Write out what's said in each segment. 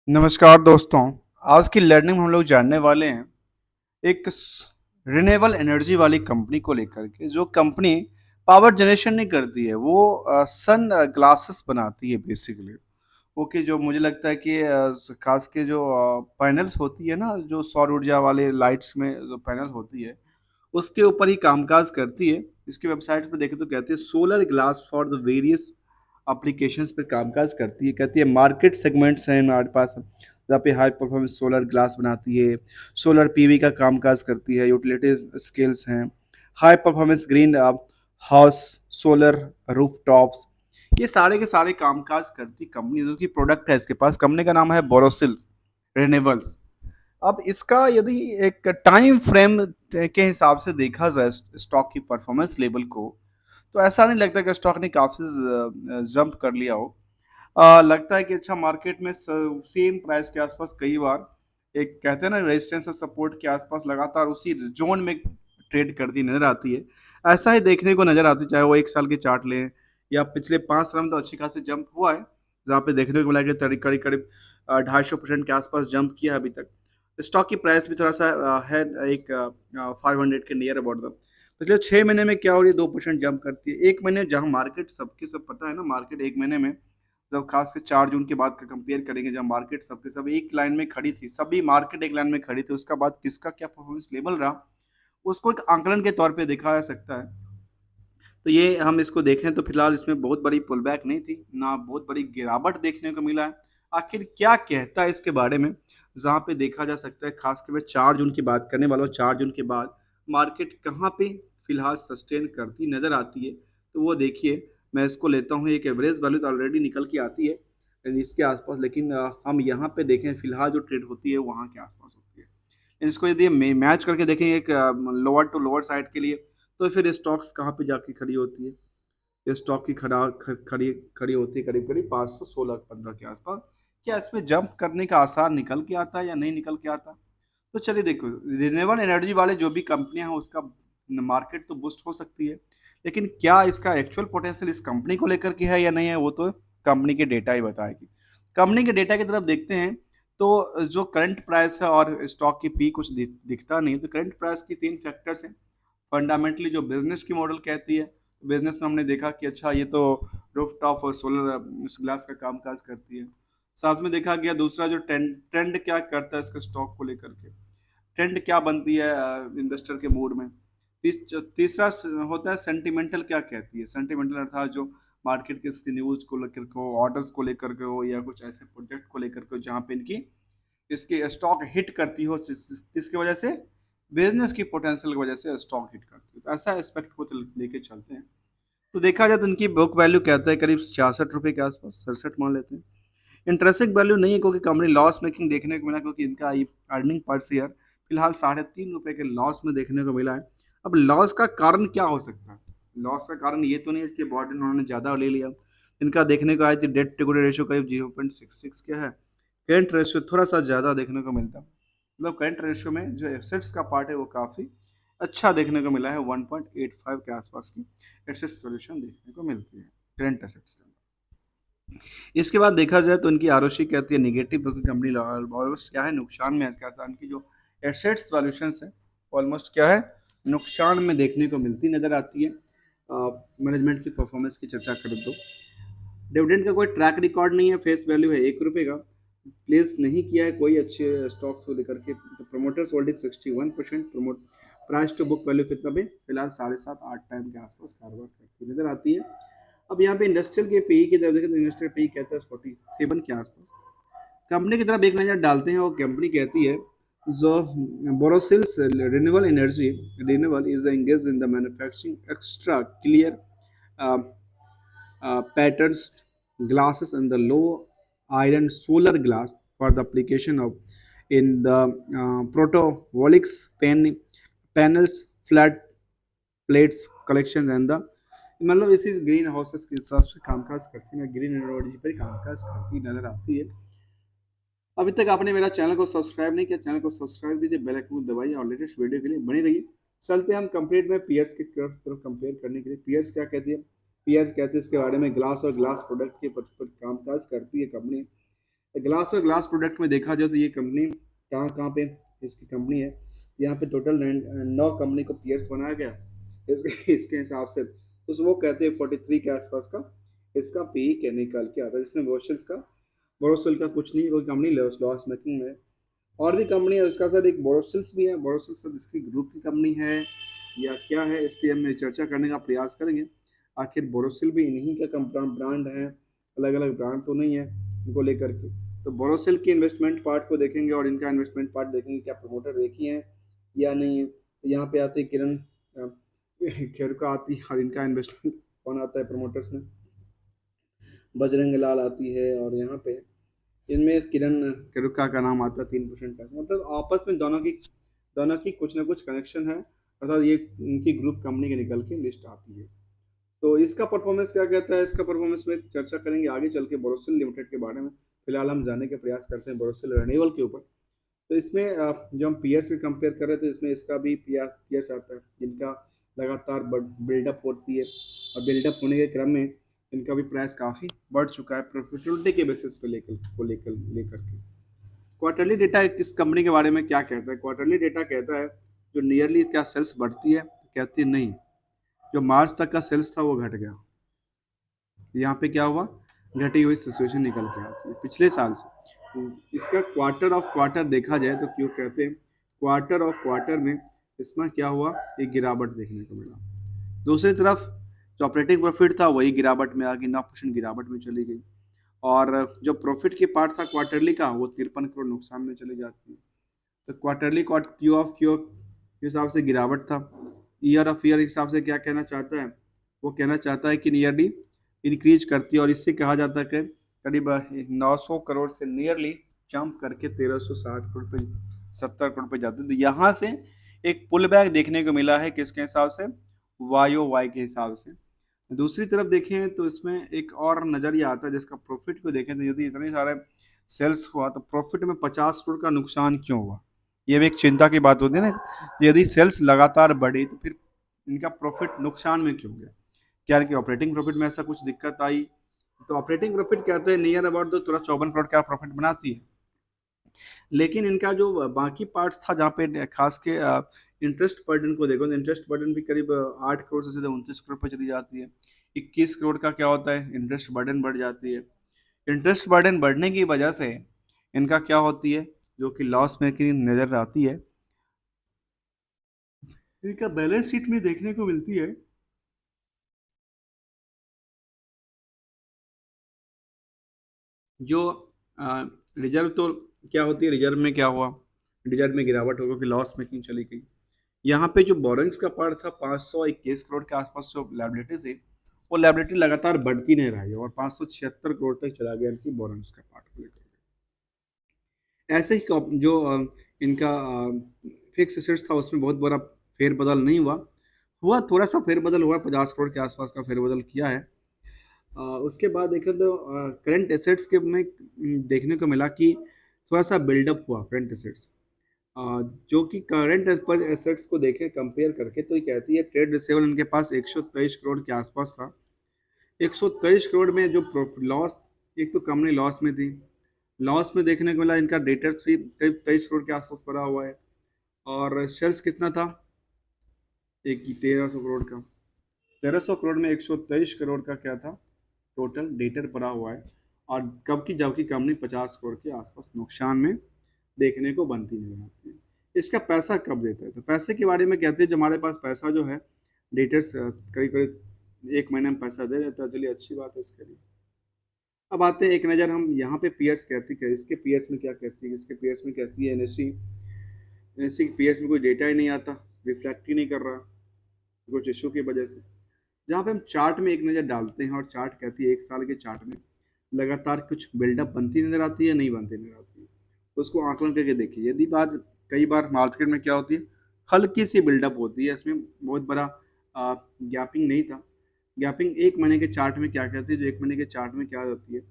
नमस्कार दोस्तों। आज की लर्निंग में हम लोग जानने वाले हैं एक रिन्यूएबल एनर्जी वाली कंपनी को लेकर के। जो कंपनी पावर जनरेशन नहीं करती है, वो सन ग्लासेस बनाती है बेसिकली। ओके, जो मुझे लगता है कि खास के जो पैनल्स होती है ना, जो सौर ऊर्जा वाले लाइट्स में जो पैनल होती है, उसके ऊपर ही कामकाज करती है। इसकी वेबसाइट पे देखें तो कहती है solar glass for the various applications पे कामकाज करती है। कहती है मार्केट सेगमेंट्स हैं हमारे पास, जहाँ पे हाई परफॉर्मेंस सोलर ग्लास बनाती है, सोलर पीवी का कामकाज करती है, यूटिलिटी स्केल्स हैं, high performance green house, solar roof tops, ये सारे के सारे कामकाज करती कंपनी। जो कि प्रोडक्ट है इसके पास, कंपनी का नाम है बोरोसिल रिन्यूएबल्स। अब इसका यदि एक टाइम फ्रेम के हिसाब से देखा जाए स्टॉक की परफॉर्मेंस लेवल को, तो ऐसा नहीं लगता कि स्टॉक ने काफ़ी जंप कर लिया हो। लगता है कि अच्छा मार्केट में सेम प्राइस के आसपास कई बार एक कहते हैं ना रेजिस्टेंस और सपोर्ट के आसपास लगातार उसी जोन में ट्रेड करती नजर आती है। ऐसा ही देखने को नजर आती है, चाहे वो एक साल की चार्ट लें या पिछले 5 साल में तो अच्छी खासी जंप हुआ है, जहाँ पे देखने को मिला कि करीब करीब करीब 250% के आसपास जंप किया है अभी तक। स्टॉक की प्राइस भी थोड़ा सा है एक 500 के नियर अबाउट द। पिछले 6 महीने में क्या हो रही है, 2% जंप करती है। एक महीने जहां मार्केट सबके सब पता है ना, मार्केट एक महीने में जब खास के 4 जून के बाद का कंपेयर करेंगे, जब मार्केट सबके सब एक लाइन में खड़ी थी, सभी मार्केट एक लाइन में खड़ी थी, उसका बाद किसका क्या परफॉर्मेंस लेवल रहा, उसको एक आंकलन के तौर पे देखा जा सकता है। तो ये हम इसको देखें तो फिलहाल इसमें बहुत बड़ी पुल बैक नहीं थी, ना बहुत बड़ी गिरावट देखने को मिला है। आखिर क्या कहता है इसके बारे में, जहाँ पे देखा जा सकता है, खास कर मैं 4 जून की बात करने वाला हूँ। 4 जून के बाद मार्केट कहाँ पे फिलहाल सस्टेन करती नजर आती है, तो वो देखिए। मैं इसको लेता हूँ, एक एवरेज वैल्यू तो ऑलरेडी निकल के आती है इसके आसपास, लेकिन हम यहाँ पे देखें फिलहाल जो ट्रेड होती है वहाँ के आसपास होती है। इसको यदि मैच करके देखें एक लोअर टू लोअर साइड के लिए, तो फिर स्टॉक्स कहाँ पे जाके खड़ी होती है। ये स्टॉक की खड़ी खड़ी होती है करीब करीब 516-15 के आसपास। क्या इसमें जंप करने का आसार निकल के आता है या नहीं निकल के आता? तो चलिए देखो, रिन्यूएबल एनर्जी वाले जो भी कंपनियां हैं उसका मार्केट तो बूस्ट हो सकती है, लेकिन क्या इसका एक्चुअल पोटेंशियल इस कंपनी को लेकर के है या नहीं है, वो तो कंपनी के डेटा ही बताएगी। कंपनी के डेटा की तरफ देखते हैं, तो जो करंट प्राइस है और स्टॉक की पी कुछ दिखता नहीं है। तो करंट प्राइस की 3 फैक्टर्स हैं। फंडामेंटली जो बिजनेस की मॉडल कहती है, बिजनेस में हमने देखा कि अच्छा ये तो रूफ टॉप और सोलर ग्लास का कामकाज करती है। साथ में देखा गया दूसरा जो ट्रेंड ट्रेंड क्या करता है इसके स्टॉक को लेकर के, ट्रेंड क्या बनती है इन्वेस्टर के मूड में। तीसरा होता है सेंटिमेंटल, क्या कहती है सेंटिमेंटल, अर्थात जो मार्केट के न्यूज को लेकर के हो, ऑर्डर्स को लेकर के हो, या कुछ ऐसे प्रोजेक्ट को लेकर के हो जहाँ पे इनकी इसकी स्टॉक हिट करती हो, किसकी वजह से, बिजनेस की पोटेंशियल की वजह से स्टॉक हिट करती है। तो ऐसा एस्पेक्ट को लेके चलते हैं। तो देखा जाए तो इनकी बुक वैल्यू कहता है करीब 66 रुपये के आसपास, 67 मान लेते हैं। इंटरेस्टिंग वैल्यू नहीं है, क्योंकि कंपनी लॉस मेकिंग देखने को मिला, क्योंकि इनका अर्निंग पर शेयर फिलहाल 3.5 रुपये के लॉस में देखने को मिला है। अब लॉस का कारण क्या हो सकता है? लॉस का कारण ये तो नहीं है कि बॉर्ड उन्होंने ज़्यादा ले लिया। इनका देखने को आया थी डेट टू इक्विटी रेशियो करीब 0.66 क्या है। करंट रेशियो थोड़ा सा ज़्यादा देखने को मिलता है। मतलब करंट रेशियो में जो एसेट्स का पार्ट है वो काफ़ी अच्छा देखने को मिला है। 1.85 के आसपास की एसेट्स सोल्यूशन देखने को मिलती है करंट एसेट्स के अंदर। इसके बाद देखा जाए तो इनकी आरओसी कहती है निगेटिव, क्योंकि कंपनी ऑलमोस्ट क्या है, नुकसान में है। क्या था, इनकी जो एसेट्स वैल्यूशंस है ऑलमोस्ट क्या है, नुकसान में देखने को मिलती नजर आती है। मैनेजमेंट की परफॉर्मेंस की चर्चा करें तो डिविडेंड का कोई ट्रैक रिकॉर्ड नहीं है, फेस वैल्यू है 1 रुपये का, प्लेस नहीं किया है कोई अच्छे स्टॉक को लेकर के। तो promoters holding 61%, promote price to book value कितना भी फिलहाल 7.5-8 टाइम के आसपास कारोबार करती नजर आती है। अब यहाँ पे इंडस्ट्रियल के पी की तरफ देखें तो इंडस्ट्रियल पी कहता है 47 के आसपास। कंपनी की तरफ एक नज़र डालते हैं, वो कंपनी कहती है जो Borosil's renewable energy renewable is engage in the manufacturing extra clear patterns glasses and the low iron solar glass for the application of in the photovoltaics panels, flat plates collections and the, मतलब इसी green houses के हिसाब से कामकाज करती है, green energy पर कामकाज करती नजर आती है। अभी तक आपने मेरा चैनल को सब्सक्राइब नहीं किया, चैनल को सब्सक्राइब कीजिए, बेल आइकन को दबाइए और लेटेस्ट वीडियो के लिए बने रहिए। चलते हैं हम कंप्लीट में पीयर्स की तरफ कंपेयर करने के लिए। पीयर्स क्या कहती है? पीयर्स कहते हैं इसके बारे में ग्लास और ग्लास प्रोडक्ट के पर कामकाज करती है कंपनी। ग्लास और ग्लास प्रोडक्ट में देखा जाए तो ये कंपनी कहाँ कहाँ पे इसकी कंपनी है, यहाँ पे टोटल 9 कंपनी को पीयर्स बनाया गया इसके हिसाब से। तो वो कहते हैं 43 के आसपास का इसका पी के निकल के आता है, जिसमें बोरोसिल का कुछ नहीं, कोई कंपनी लॉस मेकिंग में है। और भी कंपनी है उसका सर, एक बोरोसिल्स भी है, बोरोसिल्स सर इसकी ग्रुप की कंपनी है या क्या है, इसकी हम चर्चा करने का प्रयास करेंगे। आखिर बोरोसिल भी इन्हीं का ब्रांड है, अलग अलग ब्रांड तो नहीं है इनको लेकर के। तो बोरोसिल के इन्वेस्टमेंट पार्ट को देखेंगे और इनका इन्वेस्टमेंट पार्ट देखेंगे, क्या प्रमोटर एक ही है या नहीं है। तो यहाँ पे आते किरण खेर का आती है, और इनका इन्वेस्टमेंट कौन आता है प्रमोटर्स में, बजरंग लाल आती है, और यहाँ पे इनमें किरण केरुका का नाम आता है 3% का। मतलब आपस में दोनों की कुछ ना कुछ कनेक्शन है, अर्थात ये इनकी ग्रुप कंपनी के निकल के लिस्ट आती है। तो इसका परफॉर्मेंस क्या कहता है, इसका परफॉर्मेंस में चर्चा करेंगे आगे चल के बोरोसिल लिमिटेड के बारे में। फिलहाल हम जानने के प्रयास करते हैं बोरोसिल रिन्यूएबल के ऊपर। तो इसमें जो हम पीयर्स भी कंपेयर कर रहे थे, इसमें इसका भी पीयर्स आता है जिनका लगातार बिल्डअप होती है, और बिल्डअप होने के क्रम में इनका भी प्राइस काफ़ी बढ़ चुका है प्रॉफिटेबिलिटी के बेसिस पे लेकर के। क्वार्टरली डेटा किस कंपनी के बारे में क्या कहता है, क्वार्टरली डेटा कहता है जो नियरली क्या सेल्स बढ़ती है, कहती है नहीं, जो मार्च तक का सेल्स था वो घट गया। यहाँ पे क्या हुआ, घटी हुई सिचुएशन निकल के आती है पिछले साल से। इसका क्वार्टर ऑफ क्वार्टर देखा जाए तो क्यों कहते हैं क्वार्टर ऑफ क्वार्टर में इसमें क्या हुआ, एक गिरावट देखने को मिला। दूसरी तरफ जो ऑपरेटिंग प्रॉफिट था वही गिरावट में आ गई, 9% गिरावट में चली गई। और जो प्रॉफिट के पार्ट था क्वार्टरली का वो 53 करोड़ नुकसान में चली जाती है। तो क्वार्टरली क्यू ऑफ क्यू के हिसाब से गिरावट था, ईयर ऑफ ईयर के हिसाब से क्या कहना चाहता है, वो कहना चाहता है कि नियरली इंक्रीज करती है, और इससे कहा जाता है कि करीब 900 करोड़ से नियरली जंप करके 1360 करोड़ पे 70 करोड़ पे जाती है। तो यहाँ से एक पुल बैक देखने को मिला है किसके हिसाब से, वाई वाई के हिसाब से। दूसरी तरफ देखें तो इसमें एक और नज़रिया आता है जिसका प्रॉफिट को देखें तो यदि इतने सारे सेल्स हुआ तो प्रॉफिट में 50 करोड़ का नुकसान क्यों हुआ, ये भी एक चिंता की बात होती है ना। यदि सेल्स लगातार बढ़ी तो फिर इनका प्रॉफिट नुकसान में क्यों गया, क्या कि ऑपरेटिंग प्रॉफिट में ऐसा कुछ दिक्कत आई। तो ऑपरेटिंग प्रॉफिट कहते हैं नियर अबाउट तो थोड़ा 54 करोड़ का प्रॉफिट बनाती है, लेकिन इनका जो बाकी पार्ट्स था जहाँ पे खास के इंटरेस्ट बर्डन को देखो तो इंटरेस्ट बर्डन भी करीब 8 करोड़ से सीधे 29 करोड़ पर चली जाती है। 21 करोड़ का क्या होता है, इंटरेस्ट बर्डन बढ़ जाती है। इंटरेस्ट बर्डन बढ़ने की वजह से इनका क्या होती है, जो कि लॉस मेकिंग नजर आती है, इनका बैलेंस शीट में देखने को मिलती है। जो रिजर्व तो क्या होती है, रिजर्व में क्या हुआ, रिजर्व में गिरावट हो गई कि लॉस मेकिंग चली गई। यहाँ पे जो बोरोइंग्स का पार्ट था 521 करोड़ के आसपास जो लाइबिलिटी थी, वो लाइबिलिटी लगातार बढ़ती नहीं रही और 576 करोड़ तक चला गया इनकी बोरोइंग्स का पार्ट को लेकर। ऐसे ही जो इनका फिक्स एसेट्स था उसमें बहुत बड़ा फेरबदल नहीं हुआ, हुआ थोड़ा सा फेरबदल हुआ, 50 करोड़ के आसपास का फेरबदल किया है। उसके बाद देखें तो करंट एसेट्स के में देखने को मिला कि थोड़ा सा बिल्डअप हुआ करंट एसेट्स, जो कि करंट एसेट्स को देखें कंपेयर करके तो ये कहती है ट्रेड रिसीवेबल इनके पास 123 करोड़ के आसपास था। 123 करोड़ में जो प्रॉफिट लॉस, एक तो कंपनी लॉस में थी, लॉस में देखने को मिला इनका डेटर्स भी करीब 23 करोड़ के आसपास पड़ा हुआ है, और सेल्स कितना था, एक 1300 करोड़ का, 1300 करोड़ में 123 करोड़ का क्या था, टोटल डेटर पड़ा हुआ है। और कब की जबकि कंपनी 50 करोड़ के आसपास नुकसान में देखने को बनती नजर आती है। इसका पैसा कब देता है, तो पैसे के बारे में कहते हैं जो हमारे पास पैसा जो है डेटर्स करीब करीब 1 महीने में पैसा दे देता है, चलिए अच्छी बात है इसके लिए। अब आते हैं एक नज़र हम यहाँ पे पीएस कहती है, इसके पीएस में क्या कहती है, इसके पीएस में कहती है एनएससी, एनएससी के पीएस में कोई डेटा ही नहीं आता, रिफ्लेक्ट ही नहीं कर रहा कुछ इशू की वजह से। जहाँ पे हम चार्ट में एक नज़र डालते हैं और चार्ट कहती है एक साल के चार्ट में लगातार कुछ बिल्डअप बनती नजर आती है, नहीं बनती नजर आती है, तो उसको आकलन करके देखिए। यदि बात कई बार मार्केट में क्या होती है, हल्की सी बिल्डअप होती है, इसमें बहुत बड़ा गैपिंग नहीं था। गैपिंग 1 महीने के चार्ट में क्या कहती है, जो 1 महीने के चार्ट में क्या होती है,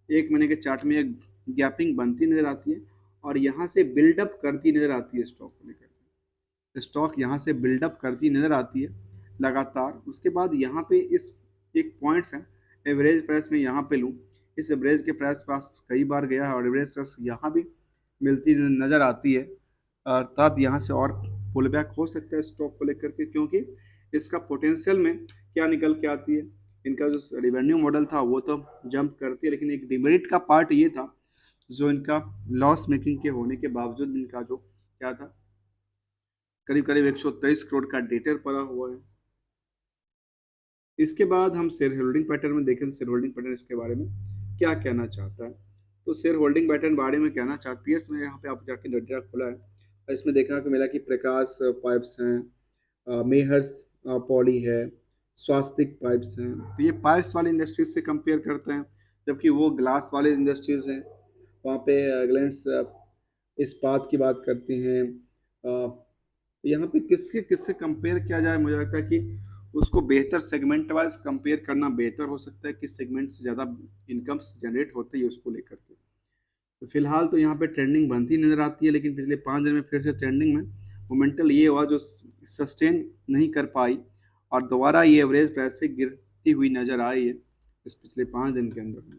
1 महीने के चार्ट में एक गैपिंग बनती नजर आती है और यहाँ से बिल्डअप करती नजर आती है स्टॉक को लेकर। स्टॉक यहाँ से बिल्डअप करती नजर आती है लगातार। उसके बाद यहाँ पे इस एक पॉइंट्स है, एवरेज प्राइस में यहाँ पे लूँ, इस एवरेज के प्राइस पास कई बार गया है और एवरेज प्राइस यहाँ भी मिलती नज़र आती है। अर्थात यहाँ से और पुल बैक हो सकता है स्टॉक को लेकर के, क्योंकि इसका पोटेंशियल में क्या निकल के आती है, इनका जो रिवेन्यू मॉडल था वो तो जंप करती है, लेकिन एक डिमेरिट का पार्ट ये था जो इनका लॉस मेकिंग के होने के बावजूद इनका जो क्या था, करीब करीब 123 करोड़ का डेटर पड़ा हुआ है। इसके बाद हम शेयर होल्डिंग पैटर्न में देखें, शेयर होल्डिंग पैटर्न इसके बारे में क्या कहना चाहता है। तो शेयर होल्डिंग पैटर्न बारे में कहना चाहता पीएस में यहाँ पे आप जाके डेटा खोला है और इसमें देखा कि मिला कि प्रकाश पाइप्स हैं, मेहर्स पॉली है, स्वास्तिक पाइप्स हैं। तो ये पाइप्स वाली इंडस्ट्रीज से कंपेयर करते हैं, जबकि वो ग्लास वाले इंडस्ट्रीज हैं। वहाँ पे ग्लैंड्स इस्पात की बात करती हैं। यहाँ पे किसके किससे कंपेयर किया जाए, मुझे लगता है कि उसको बेहतर सेगमेंट वाइज कंपेयर करना बेहतर हो सकता है, किस सेगमेंट से ज़्यादा इनकम्स जनरेट होती है उसको लेकर के। तो फिलहाल तो यहाँ पे ट्रेंडिंग बनती नजर आती है, लेकिन पिछले 5 दिन में फिर से ट्रेंडिंग में मोमेंटल ये हुआ जो सस्टेन नहीं कर पाई और दोबारा ये एवरेज प्राइस से गिरती हुई नजर आई है इस पिछले 5 दिन के अंदर में।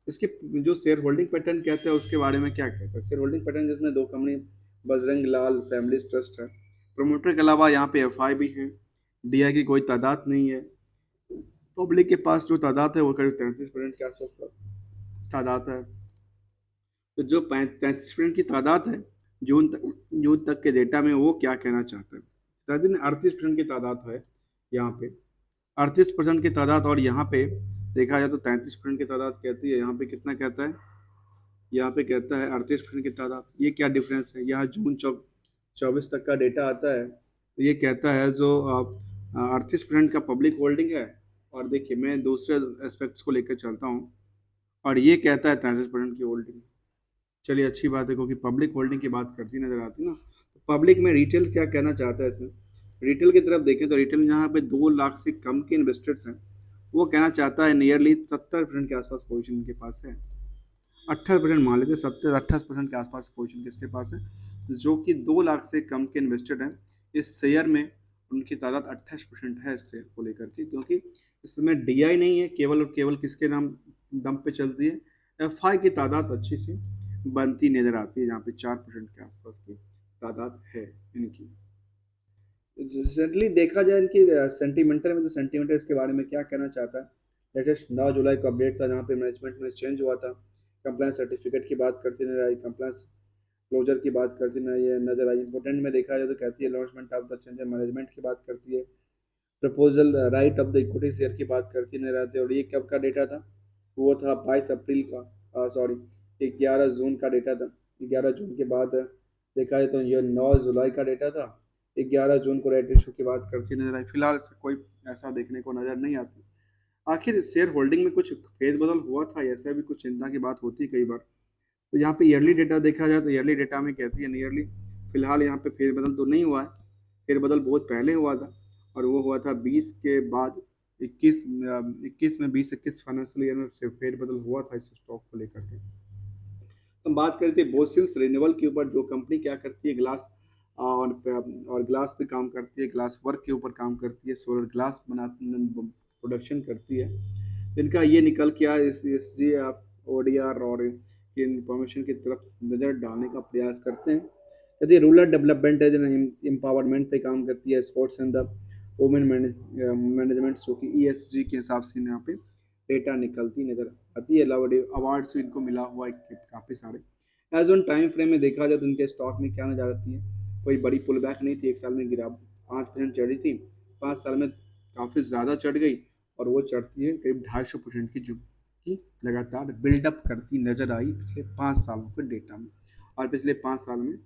इसके जो शेयर होल्डिंग पैटर्न कहते हैं उसके बारे में क्या कहते हैं, शेयर होल्डिंग पैटर्न जिसमें 2 company Bajrang Lal family trust है, प्रमोटर के अलावा यहाँ पे एफ आई भी है, डी आई की कोई तादाद नहीं है, पब्लिक के पास जो तादाद है वो करीब 33% के आसपास तादाद है। तो जो 33% की तादाद है जून तक के डेटा में, वो क्या कहना चाहता है। 38% की तादाद है यहाँ पे, 38% की तादाद, और यहाँ पे देखा जाए तो 33% की तादाद कहती है, यहाँ पे कितना कहता है, यहाँ पे कहता है 38% की तादाद। ये क्या डिफरेंस है, यहाँ जून 24 तक का डेटा आता है तो ये कहता है जो 38% का पब्लिक होल्डिंग है, और देखिए मैं दूसरे एस्पेक्ट्स को लेकर चलता हूँ और ये कहता है 33% की होल्डिंग। चलिए अच्छी बात है, क्योंकि पब्लिक होल्डिंग की बात करती नजर आती है ना। तो पब्लिक में रिटेल क्या कहना चाहता है इसमें, रिटेल की तरफ देखें तो रिटेल यहाँ पे 2 लाख से कम के इन्वेस्टर्स हैं, वो कहना चाहता है नियरली 70% के आसपास पोजिशन इनके पास है। 18% मान लेते, 70-28% के आसपास पोजिशन किसके पास है, जो कि 2 लाख से कम के इन्वेस्टेड हैं इस शेयर में। उनकी तादाद 28% है इस शेयर को लेकर के, क्योंकि इसमें डी आई नहीं है, केवल और केवल किसके नाम दम पे चलती है, एफ आई की तादाद अच्छी सी बनती नजर आती है, जहाँ पे 4% के आसपास की तादाद है इनकी। रिसेंटली देखा जाए इनकी सेंटीमेंटर में, तो सेंटीमेंटर इसके बारे में क्या कहना चाहता है। लेटेस्ट 9 जुलाई को अपडेट था जहाँ पे मैनेजमेंट में चेंज हुआ था, कंप्लायंस सर्टिफिकेट की बात करती नजर आई, कंप्लायंस क्लोजर की बात करती नजर आई। इंपोर्टेंट में देखा जाए तो कहती है लॉन्चमेंट ऑफ द चेंज मैनेजमेंट की बात करती है, proposal right of the equity share की बात करती नजर आती है। और ये कब का डेटा था, वो था 22 अप्रैल का, सॉरी 11 जून का डेटा था। 11 जून के बाद देखा जाए तो ये 9 जुलाई का डेटा था, 11 जून को रेट इशू की बात करती नजर आई। फिलहाल कोई ऐसा देखने को नजर नहीं आती। आखिर शेयर होल्डिंग में कुछ फेरबदल हुआ था, ऐसा भी कुछ चिंता की बात होती है कई बार। तो यहाँ पे ईयरली डेटा देखा जाए तो ईयरली डेटा में कहती है नियरली फिलहाल यहाँ पे फेरबदल तो नहीं हुआ है, फेरबदल बहुत पहले हुआ था और वो हुआ था 20 के बाद 21 में, 20-21 फाइनेंशियल ईयर में फेरबदल हुआ था इस स्टॉक को लेकर के। हम बात करते हैं बोसिल्स रिन्यूएबल के ऊपर, जो कंपनी क्या करती है ग्लास और ग्लास पे काम करती है, ग्लास वर्क के ऊपर काम करती है, सोलर ग्लास प्रोडक्शन करती है। इनका ये निकल के आया इस जी आप ओ डी आर और इंफॉर्मेशन की तरफ नज़र डालने का प्रयास करते हैं। यदि रूरल डेवलपमेंट है, एम्पावरमेंट पे काम करती है, sports and the women management, जो कि ESG के हिसाब से यहाँ पे डेटा निकलती नजर आती है। अवार्ड्स भी इनको मिला हुआ है काफ़ी सारे। एज ऑन टाइम फ्रेम में देखा जाए तो इनके स्टॉक में क्या नजर आती है, कोई बड़ी पुल बैक नहीं थी। 1 साल में गिरा 5% चढ़ी थी, 5 साल में काफ़ी ज़्यादा चढ़ गई और वो चढ़ती है करीब 250% की, जो कि लगातार बिल्डअप करती नजर आई पिछले 5 सालों के डेटा में। और पिछले 5 साल में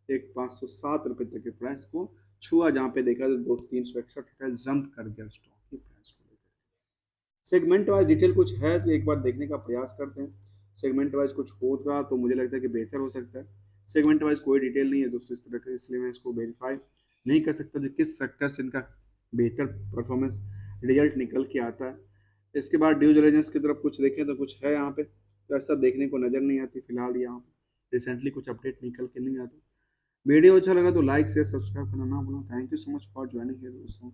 एक 507 रुपये तक के प्राइस को छुआ, जहाँ पे देखा तो 361 जंप कर गया स्टॉक की प्राइस को लेकर। सेगमेंट वाइज डिटेल कुछ है तो एक बार देखने का प्रयास करते हैं। सेगमेंट वाइज कुछ होगा तो मुझे लगता है कि बेहतर हो सकता है। सेगमेंट वाइज कोई डिटेल नहीं है दोस्तों इस तरह का, इसलिए मैं इसको वेरीफाई नहीं कर सकता जो किस सेक्टर से इनका बेहतर परफॉर्मेंस रिजल्ट निकल के आता है। इसके बाद ड्यू डिलिजेंस की तरफ कुछ देखें तो कुछ है यहाँ पे, तो ऐसा देखने को नज़र नहीं आती फिलहाल यहाँ पे, रिसेंटली कुछ अपडेट निकल के नहीं आता। वीडियो अच्छा लगा तो लाइक शेयर सब्सक्राइब करना ना भूलना। Thank you so much for joining here दोस्तों।